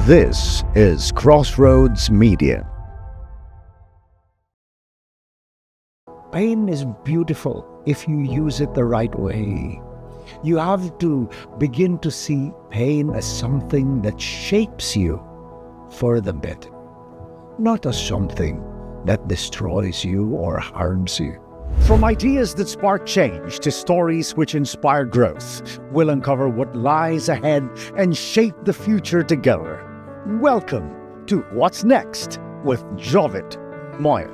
This is Crossroads Media. Pain is beautiful if you use it the right way. You have to begin to see pain as something that shapes you for the better, not as something that destroys you or harms you. From ideas that spark change to stories which inspire growth, we'll uncover what lies ahead and shape the future together. Welcome to What's Next with Jovit Moya.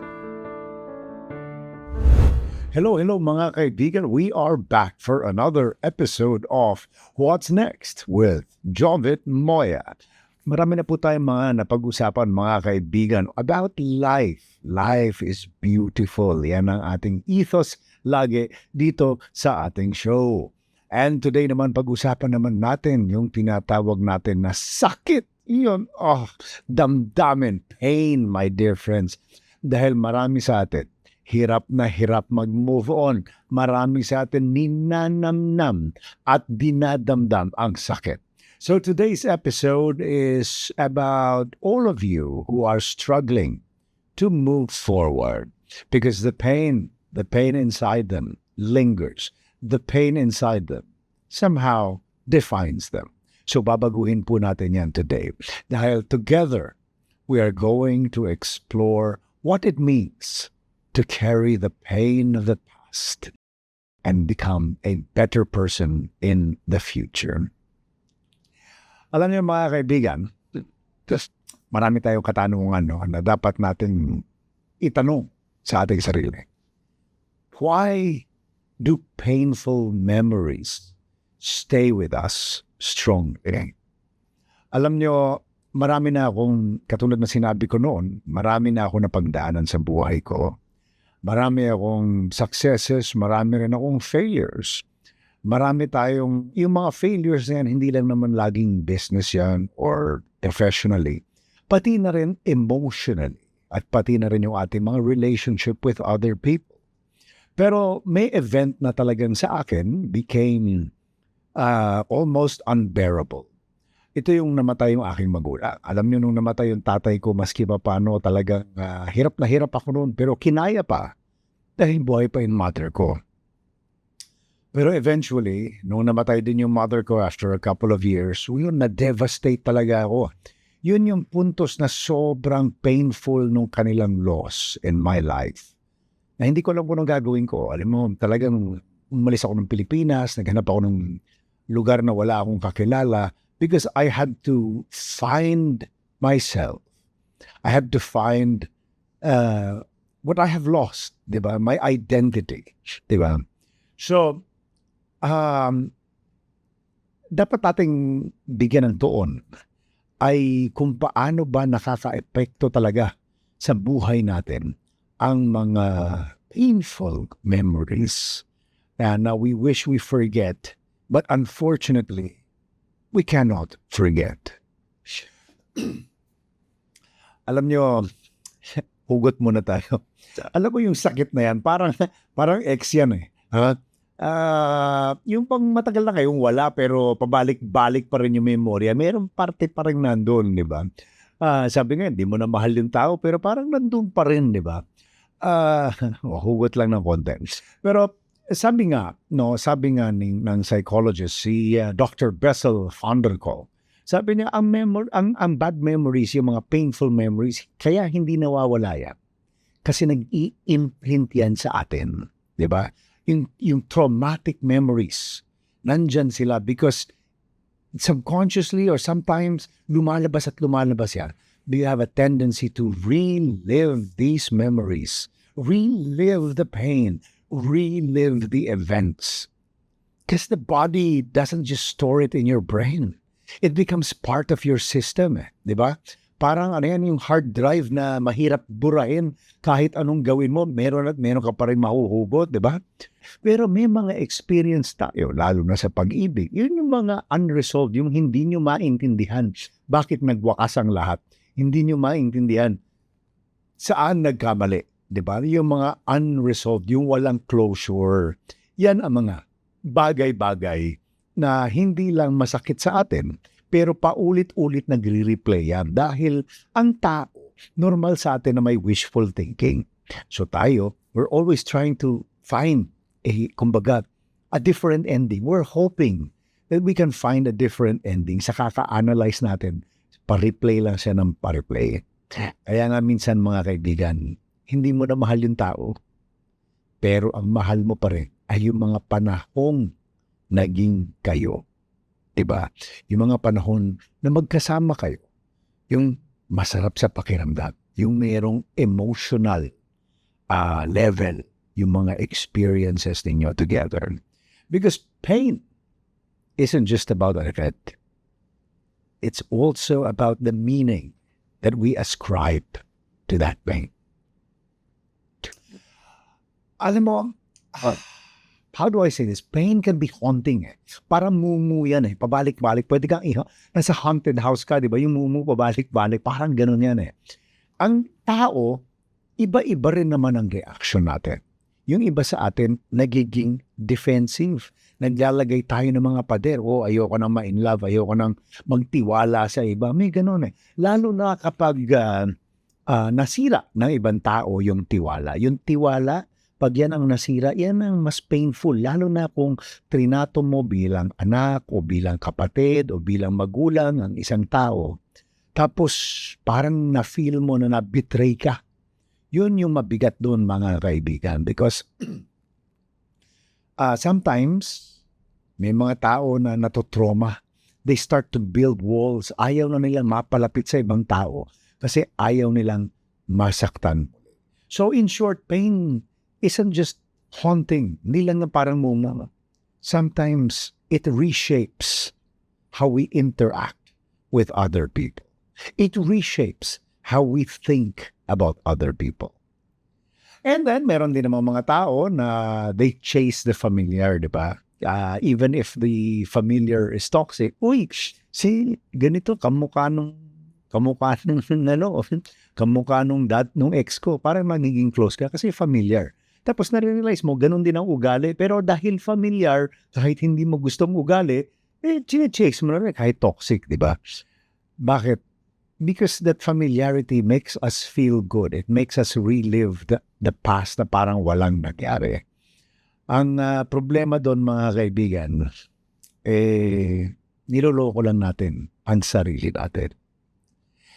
Hello mga kaibigan. We are back for another episode of What's Next with Jovit Moya. Marami na po tayong mga napag-usapan mga kaibigan about life. Life is beautiful. Yan ang ating ethos lagi dito sa ating show. And today naman pag-usapan naman natin yung tinatawag natin na sakit. Yun, damdamin, pain, my dear friends. Dahil marami sa atin, hirap na hirap mag-move on. Marami sa atin ninanamnam at dinadamdam ang sakit. So today's episode is about all of you who are struggling to move forward because the pain inside them lingers. The pain inside them somehow defines them. So babaguhin po natin yan today. Dahil together, we are going to explore what it means to carry the pain of the past and become a better person in the future. Alam niyo mga kaibigan, marami tayong katanungan na dapat natin itanong sa ating sarili. Why do painful memories stay with us strongly? Alam niyo, marami na akong, katulad na sinabi ko noon, marami na akong napagdaanan sa buhay ko. Marami akong successes, marami rin akong failures. Marami tayong, yung mga failures na yan, hindi lang naman laging business yan or professionally. Pati na rin emotionally at pati na rin yung ating mga relationship with other people. Pero may event na talagang sa akin became almost unbearable. Ito yung namatay yung aking magulang. Alam niyo nung namatay yung tatay ko, maski pa paano talagang hirap na hirap ako noon. Pero kinaya pa dahil buhay pa yung mother ko. Pero eventually, nung namatay din yung mother ko after a couple of years, yun, na-devastate talaga ako. Yun yung puntos na sobrang painful nung kanilang loss in my life. Na hindi ko alam kung anong gagawin ko. Alam mo, talagang umalis ako ng Pilipinas, naghanap ako ng lugar na wala akong kakilala because I had to find myself. I had to find what I have lost, di ba? My identity, di ba? So, dapat nating bigyan ng tuon ay kung paano ba nakaka-epekto talaga sa buhay natin ang mga painful memories na we wish we forget, but unfortunately, we cannot forget. Alam nyo, hugot muna tayo. Alam mo yung sakit na yan, parang ex yan eh. Yung pang matagal na kayong wala pero pabalik-balik pa rin yung memorya, mayroong parte pa rin nandun, di ba? Sabi nga, hindi mo na mahal yung tao pero parang nandun pa rin, di ba? Hugot lang ng content. Pero sabi nga ng psychologist, si Dr. Bessel van der Kolk, sabi niya, ang bad memories, yung mga painful memories, kaya hindi nawawala yan. Kasi nag-i-imprint yan sa atin, di ba? Yung traumatic memories, nandyan sila because subconsciously or sometimes lumalabas yan. Do you have a tendency to relive these memories, relive the pain, relive the events? Because the body doesn't just store it in your brain. It becomes part of your system, di ba? Parang yung hard drive na mahirap burahin kahit anong gawin mo, meron ka pa rin mahuhugot, di ba? Pero may mga experience tayo, lalo na sa pag-ibig. Yun yung mga unresolved, yung hindi nyo maintindihan bakit nagwakas ang lahat. Hindi nyo maintindihan saan nagkamali, di ba? Yung mga unresolved, yung walang closure. Yan ang mga bagay-bagay na hindi lang masakit sa atin, pero paulit-ulit nagre-replay yan dahil ang tao, normal sa atin na may wishful thinking. So tayo, we're always trying to find a different ending. We're hoping that we can find a different ending sa kaka-analyze natin. Pa-replay lang siya ng pa-replay. Kaya nga minsan mga kaibigan, hindi mo na mahal yung tao, pero ang mahal mo pa rin ay yung mga panahong naging kayo. Diba? Yung mga panahon na magkasama kayo, yung masarap sa pakiramdam, yung mayroong emotional level, yung mga experiences ninyo together. Because pain isn't just about an event. It's also about the meaning that we ascribe to that pain. Alam mo, how do I say this? Pain can be haunting eh. Parang mumu yan eh. Pabalik-balik. Pwede kang nasa haunted house ka, di ba? Yung mumu, pabalik-balik. Parang ganun yan eh. Ang tao, iba-iba rin naman ang reaction natin. Yung iba sa atin, nagiging defensive. Naglalagay tayo ng mga pader. Oh, ayoko nang ma-in love. Ayoko nang magtiwala sa iba. May ganun eh. Lalo na kapag nasira ng ibang tao yung tiwala. Yung tiwala, pag yan ang nasira, yan ang mas painful. Lalo na kung trinato mo bilang anak o bilang kapatid o bilang magulang ang isang tao. Tapos parang na-feel mo na na-betray ka. Yun yung mabigat doon mga kaibigan. Because sometimes may mga tao na natotrauma. They start to build walls. Ayaw na nilang mapalapit sa ibang tao kasi ayaw nilang masaktan. So in short, pain isn't just haunting. Hindi lang na parang muna. Sometimes it reshapes how we interact with other people. It reshapes how we think about other people. And then, meron din namang mga tao na they chase the familiar, di ba? Even if the familiar is toxic, uy, si ganito, kamukha nung ex ko, parang magiging close ka kasi familiar. Tapos na-realize mo, ganun din ang ugali. Pero dahil familiar, kahit hindi mo gustong ugali, chine-chase mo na rin kahit toxic, di ba? Bakit? Because that familiarity makes us feel good. It makes us relive the past na parang walang nangyari. Ang problema doon mga kaibigan, niloloko lang natin ang sarili natin.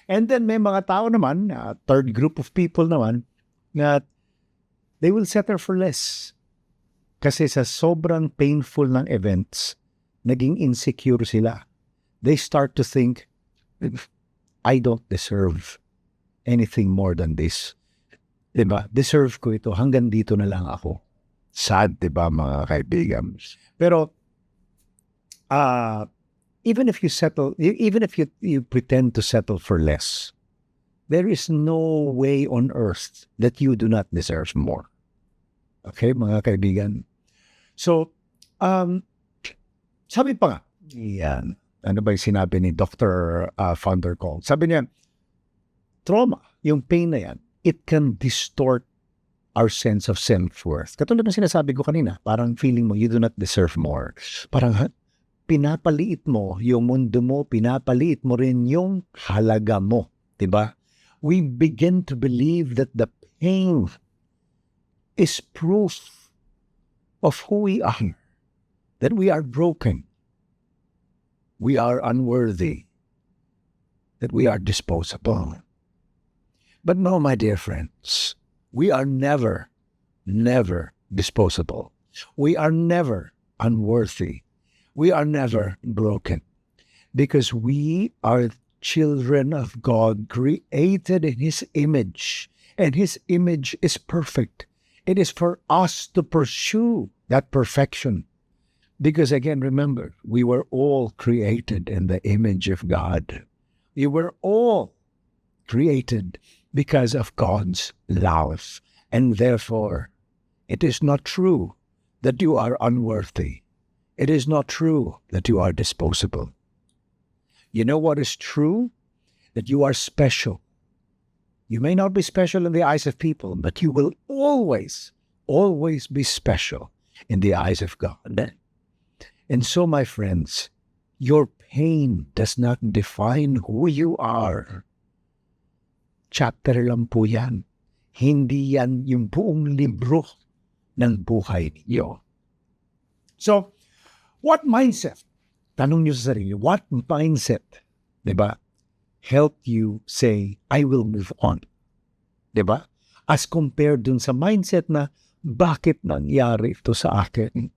And then may mga tao naman, third group of people naman, na they will settle for less. Kasi sa sobrang painful ng events, naging insecure sila. They start to think, I don't deserve anything more than this. Diba? Deserve ko ito. Hanggang dito na lang ako. Sad, diba mga kaibigan? Pero, even if you pretend to settle for less, there is no way on earth that you do not deserve more. Okay, mga kaibigan? So, sabi pa nga, yan. Ano ba yung sinabi ni Dr. Van der Kolk? Sabi niya, trauma, yung pain na yan, it can distort our sense of self-worth. Katulad ng sinasabi ko kanina, parang feeling mo, you do not deserve more. Parang pinapaliit mo yung mundo mo, pinapaliit mo rin yung halaga mo. Diba? We begin to believe that the pain is proof of who we are, that we are broken, we are unworthy, that we are disposable. But no, my dear friends, we are never, never disposable. We are never unworthy. We are never broken. Because we are children of God, created in His image. And His image is perfect. It is for us to pursue that perfection. Because again, remember, we were all created in the image of God. We were all created because of God's love. And therefore, it is not true that you are unworthy. It is not true that you are disposable. You know what is true? That you are special. You may not be special in the eyes of people, but you will always, always be special in the eyes of God. And so, my friends, your pain does not define who you are. Chapter lang po yan. Hindi yan yung buong libro ng buhay niyo. So, what mindset? Tanong niyo sa sarili, what mindset, diba, help you say, I will move on? Diba? As compared dun sa mindset na, bakit nangyari ito sa akin?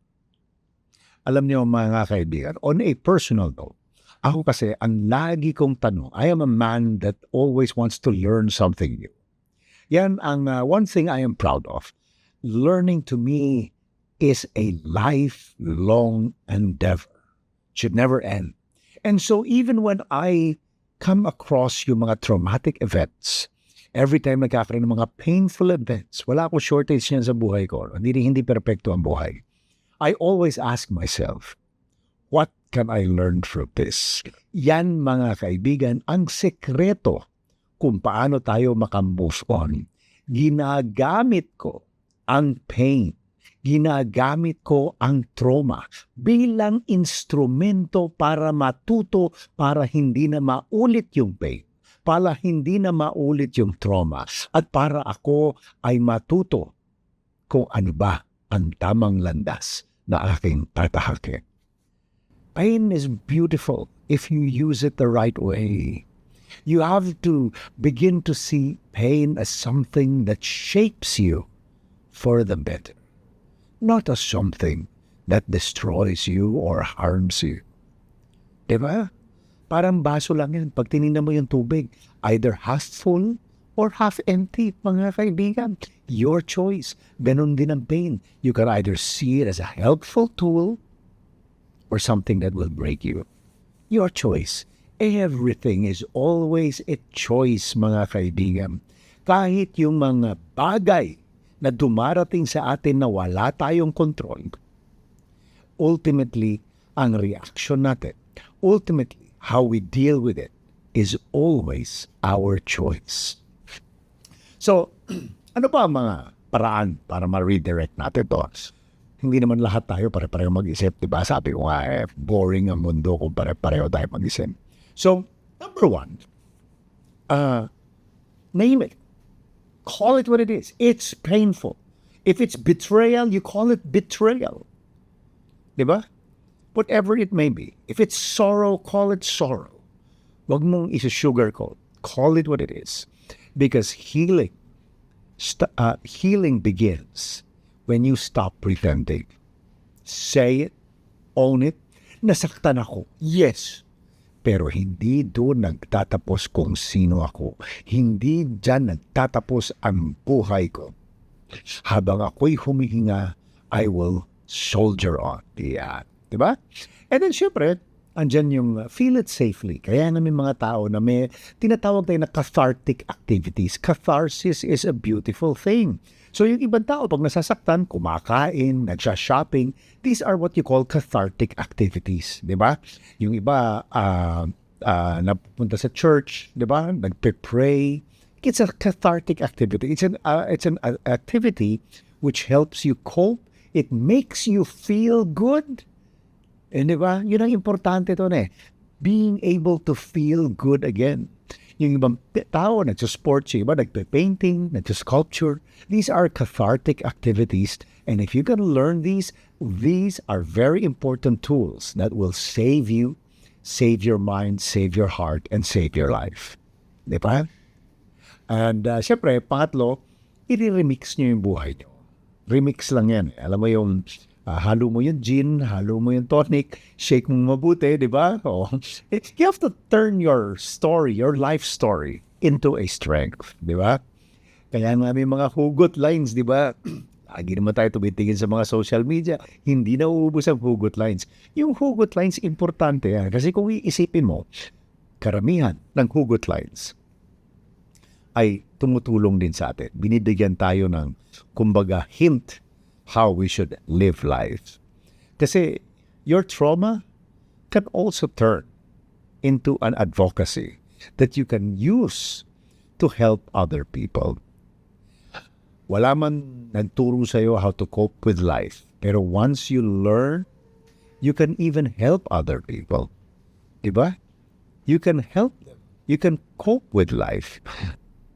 Alam niyo mga kaibigan, on a personal note, ako kasi ang lagi kong tanong, I am a man that always wants to learn something new. Yan ang one thing I am proud of. Learning to me is a lifelong endeavor. It should never end. And so even when I come across yung mga traumatic events, every time nagkakaroon ng mga painful events, wala akong shortage niyan sa buhay ko. Hindi perfecto ang buhay. I always ask myself, what can I learn from this? Yan mga kaibigan, ang sekreto kung paano tayo makamove on. Ginagamit ko ang pain, ginagamit ko ang trauma bilang instrumento para matuto, para hindi na maulit yung pain, para hindi na maulit yung trauma, at para ako ay matuto kung ano ba ang tamang landas na aking tatahakin. Pain is beautiful if you use it the right way. You have to begin to see pain as something that shapes you for the better, not as something that destroys you or harms you. Diba? Parang baso lang yan. Pag tinignan mo yung tubig, either half full or half empty, mga kaibigan. Your choice. Ganon din ang pain. You can either see it as a helpful tool or something that will break you. Your choice. Everything is always a choice, mga kaibigan. Kahit yung mga bagay na dumarating sa atin na wala tayong control, ultimately, ang reaction natin, ultimately, how we deal with it, is always our choice. So, ano pa ang mga paraan para ma-redirect natin to? Hindi naman lahat tayo pare-pareho mag-isip, diba? Sabi ko nga, boring ang mundo kung pare-pareho tayo mag-isip. So, number one, name it. Call it what it is. It's painful. If it's betrayal, you call it betrayal. Diba? Whatever it may be. If it's sorrow, call it sorrow. Wag mong isa-sugarcoat. Call it what it is. Because healing begins when you stop pretending. Say it, own it. Nasaktan ako. Yes. Pero hindi doon nagtatapos kung sino ako. Hindi dyan nagtatapos ang buhay ko. Habang ako'y humihinga, I will soldier on. Yeah. Diba? And then syempre, andyan yung feel it safely. Kaya namin mga tao na may tinatawag tayo na cathartic activities. Catharsis is a beautiful thing. So yung ibang tao, pag nasasaktan, kumakain, nagsha-shopping, these are what you call cathartic activities. Diba? Yung iba, napunta sa church, diba? Nagpe-pray. It's a cathartic activity. It's an activity which helps you cope. It makes you feel good. And diba? Yun ang importante to na eh. Being able to feel good again. Yung ibang tao, nagsa-sports, yung iba nagpe-painting, nagsa-sculpture. These are cathartic activities. And if you can learn these are very important tools that will save you, save your mind, save your heart, and save your life. Diba? And syempre, pangatlo, i-remix nyo yung buhay nyo. Remix lang yan. Alam mo yung halo mo yung gin, halo mo yung tonic, shake mo mabuti, di ba? Oh. You have to turn your story, your life story, into a strength, di ba? Kaya nga may mga hugot lines, di ba? Lagi naman tayo tumitingin sa mga social media, hindi na uubos ang hugot lines. Yung hugot lines, importante yan. Kasi kung iisipin mo, karamihan ng hugot lines ay tumutulong din sa atin. Binibigyan tayo ng, kumbaga, hint how we should live life. Kasi your trauma can also turn into an advocacy that you can use to help other people. Wala man nagturo sa'yo how to cope with life. Pero once you learn, you can even help other people. Diba? You can help them. You can cope with life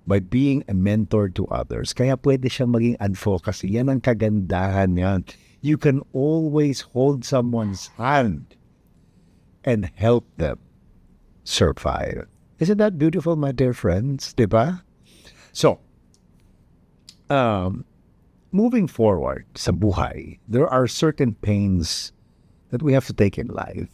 by being a mentor to others. Kaya pwede siyang maging advocacy. Yan ang kagandahan yan. You can always hold someone's hand and help them survive. Isn't that beautiful, my dear friends? Diba? So, moving forward sa buhay, there are certain pains that we have to take in life.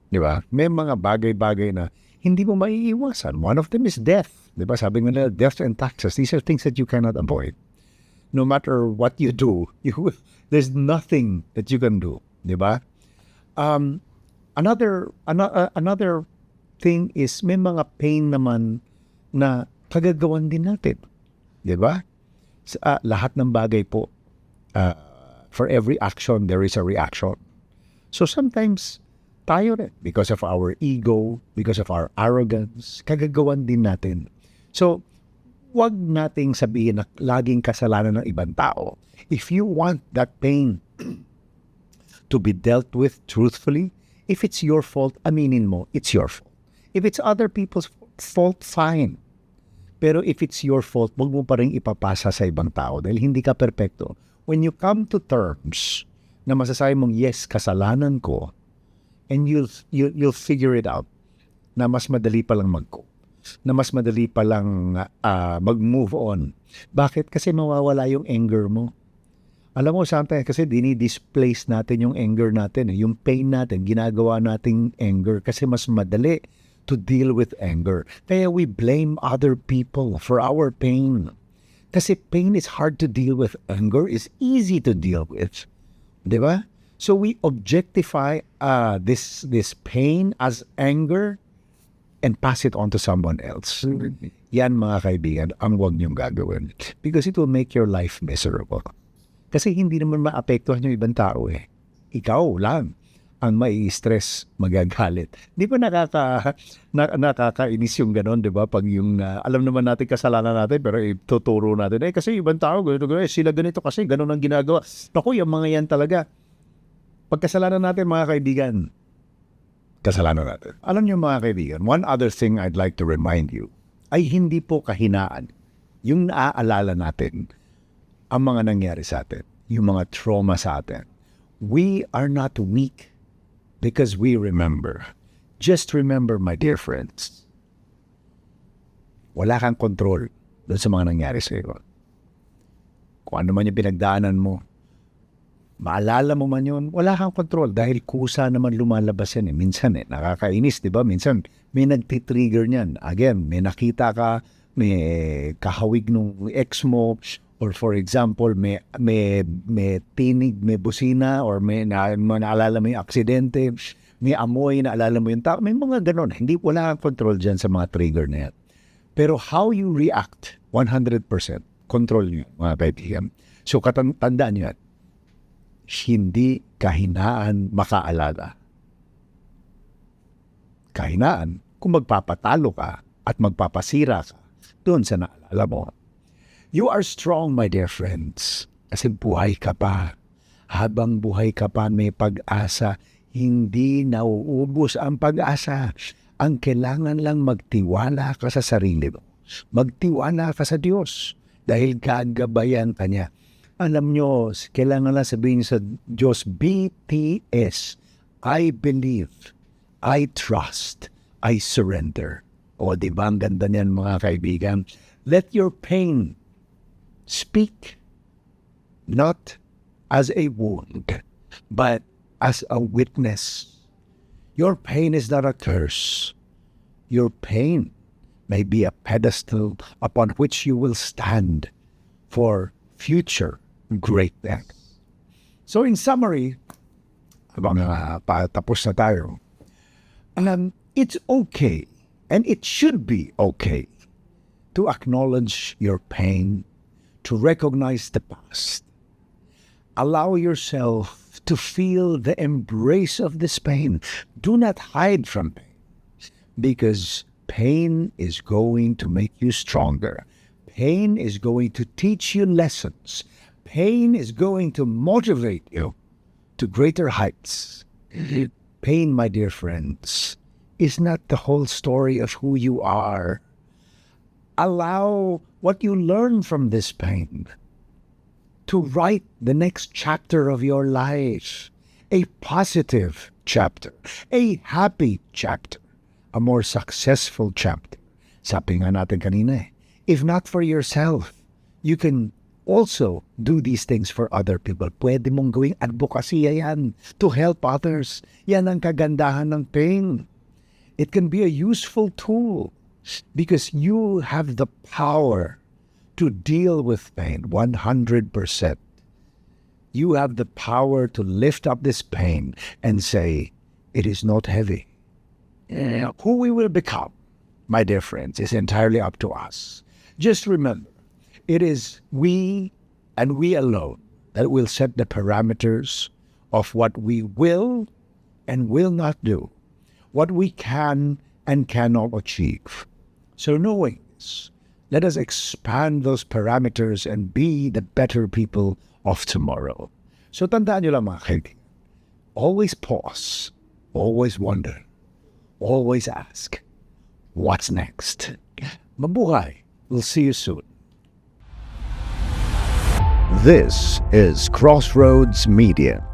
Diba? May mga bagay-bagay na hindi mo maiiwasan. One of them is death. Diba? Sabi nga nila, death and taxes. These are things that you cannot avoid. No matter what you do, there's nothing that you can do. Diba? Another thing is may mga pain naman na kagagawan din natin. Diba? Lahat ng bagay po, for every action, there is a reaction. So sometimes, tayo rin, because of our ego, because of our arrogance, kagagawan din natin. So, wag nating sabihin na laging kasalanan ng ibang tao. If you want that pain to be dealt with truthfully, if it's your fault, aminin mo, it's your fault. If it's other people's fault, fine. Pero if it's your fault, wag mo pa rin ipapasa sa ibang tao dahil hindi ka perpekto. When you come to terms na masasabi mong, yes, kasalanan ko, and you'll figure it out na mas madali pa lang mag-cope, na mas madali pa lang mag-move on. Bakit? Kasi mawawala yung anger mo. Alam mo, sometimes kasi dinidisplace natin yung anger natin. Yung pain natin, ginagawa nating anger kasi mas madali to deal with anger. Kaya we blame other people for our pain. Kasi pain is hard to deal with. Anger is easy to deal with. Di ba? So we objectify this pain as anger and pass it on to someone else. Yan mga kaibigan, ang huwag niyong gagawin. Because it will make your life miserable. Kasi hindi naman maapektuhan yung ibang tao eh. Ikaw lang ang mai-stress, magagalit. Di ba nakakainis yung ganon, di ba? Pag yung, alam naman natin kasalanan natin, pero ituturo natin, kasi ibang tao, sila ganito kasi, ganon ang ginagawa. Naku, yung mga yan talaga. Pagkasalanan natin, mga kaibigan, kasalanan natin. Alam niyo mga kaibigan, one other thing I'd like to remind you ay hindi po kahinaan yung naaalala natin ang mga nangyari sa atin, yung mga trauma sa atin. We are not weak because we remember. Just remember, my dear friends, wala kang control doon sa mga nangyari sa iyo. Kung ano man yung pinagdaanan mo, maalala mo man yun, wala kang control dahil kusa naman lumalabas yan. Minsan nakakainis, di ba? Minsan may nagtitrigger niyan. Again, may nakita ka, may kahawig nung ex mo, or for example, may tinig, may busina, or may naalala mo yung aksidente, may amoy, naalala mo yung tao. May mga ganon. Hindi, wala kang control dyan sa mga trigger na yan. Pero how you react, 100% control nyo, mga kaibigan. So, tandaan nyo yan. Hindi kahinaan makaalala. Kahinaan kung magpapatalo ka at magpapasira ka doon sa naalala mo. You are strong, my dear friends, kasi buhay ka pa. Habang buhay ka pa, may pag-asa. Hindi nauubos ang pag-asa. Ang kailangan lang magtiwala ka sa sarili mo. Magtiwala ka sa Diyos dahil gagabayan ka niya. Alam nyo, kailangan lang sabihin sa Diyos, BTS, I believe, I trust, I surrender. O diba, ang ganda niyan mga kaibigan. Let your pain speak, not as a wound, but as a witness. Your pain is not a curse. Your pain may be a pedestal upon which you will stand for future greatness. So in summary, patapos na tayo, it's okay and it should be okay to acknowledge your pain, to recognize the past. Allow yourself to feel the embrace of this pain. Do not hide from pain because pain is going to make you stronger. Pain is going to teach you lessons. Pain is going to motivate you to greater heights. Pain, my dear friends, is not the whole story of who you are. Allow what you learn from this pain to write the next chapter of your life. A positive chapter, a happy chapter, a more successful chapter. Sabi nga natin kanina if not for yourself, you can also do these things for other people. Pwede mong gawing advocacy yan to help others. Yan ang kagandahan ng pain. It can be a useful tool because you have the power to deal with pain 100%. You have the power to lift up this pain and say, it is not heavy. Who we will become, my dear friends, is entirely up to us. Just remember, it is we and we alone that will set the parameters of what we will and will not do, what we can and cannot achieve. So knowing this, let us expand those parameters and be the better people of tomorrow. So tandaan nyo lang mga kaibigan, always pause, always wonder, always ask, what's next? Mabuhay. We'll see you soon. This is Crossroads Media.